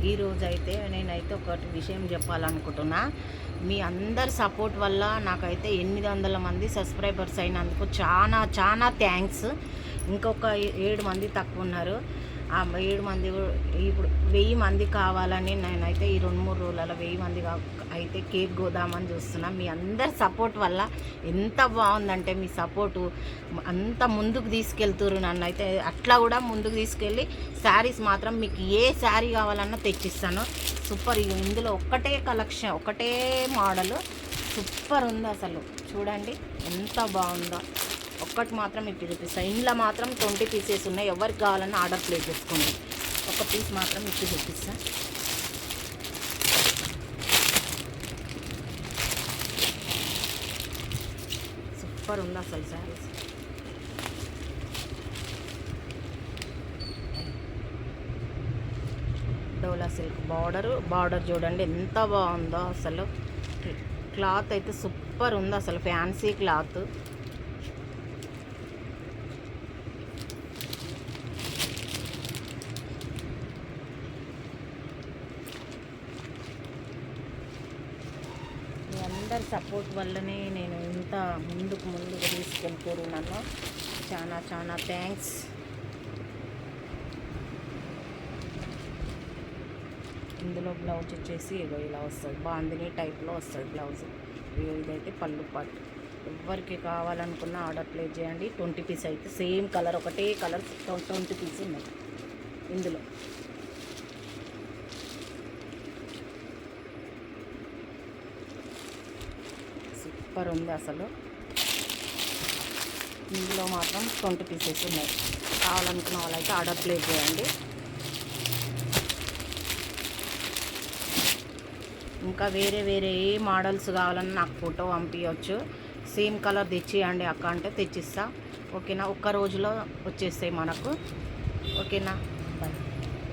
ఈరోజైతే నేనైతే ఒకటి విషయం చెప్పాలనుకుంటున్నా. మీ అందరి సపోర్ట్ వల్ల నాకైతే 800 మంది సబ్స్క్రైబర్స్ అయినందుకు చాలా చాలా థ్యాంక్స్. ఇంకొక 7 మంది తక్కువ ఉన్నారు. ఆ 7 మంది ఇప్పుడు 1000 మంది కావాలని నేనైతే ఈ 2-3 రోజులలో 1000 మంది అయితే కేక్ గోదామని చూస్తున్నా. మీ అందరి సపోర్ట్ వల్ల ఎంత బాగుందంటే మీ సపోర్టు అంత ముందుకు తీసుకెళ్తున్నారు నన్ను. అయితే అట్లా కూడా ముందుకు తీసుకెళ్ళి శారీస్ మాత్రం మీకు ఏ శారీ కావాలన్నా తెచ్చిస్తాను. సూపర్. ఇందులో ఒక్కటే కలెక్షన్, ఒకటే మోడలు సూపర్ ఉంది అసలు. చూడండి ఎంత బాగుందో. ఒక్కటి మాత్రం ఇప్పుడు చూపిస్తాను. ఇందులో మాత్రం 20 పీసెస్ ఉన్నాయి. ఎవరికి కావాలన్నా ఆర్డర్ ప్లేస్ చేసుకోండి. ఒక పీస్ మాత్రం ఇప్పుడు చూపిస్తాను. సూపర్ ఉంది అసలు శారీస్. డోలా సిల్క్ బార్డర్ చూడండి ఎంత బాగుందో అసలు. క్లాత్ అయితే సూపర్ ఉంది అసలు, ఫ్యాన్సీ క్లాత్. మీ అందరి సపోర్ట్ వల్లనే నేను ఇంత ముందుకు తీసుకెళ్తున్నాను. చాలా చాలా థ్యాంక్స్. ఇందులో బ్లౌజ్ వచ్చేసి ఇలా వస్తుంది, బాందిని టైప్లో వస్తుంది బ్లౌజ్. ఇదైతే పళ్ళు పాటు. ఎవరికి కావాలనుకున్న ఆర్డర్ ప్లేస్ చేయండి. 20 పీస్ అయితే సేమ్ కలర్, ఒకటే కలర్ 20 పీస్ ఉన్నాయి ఇందులో. సూపర్ ఉంది అసలు. ఇందులో మాత్రం 20 పీసెస్ ఉన్నాయి. కావాలనుకున్న వాళ్ళైతే ఆర్డర్ ప్లేస్ చేయండి. ఇంకా వేరే ఏ మోడల్స్ కావాలన్నా నాకు ఫోటో పంపించవచ్చు. సేమ్ కలర్ తెచ్చియండి అక్క అంటే తెచ్చిస్తా. ఓకేనా? ఒక్క రోజులో వచ్చేస్తాయి మనకు. ఓకేనా?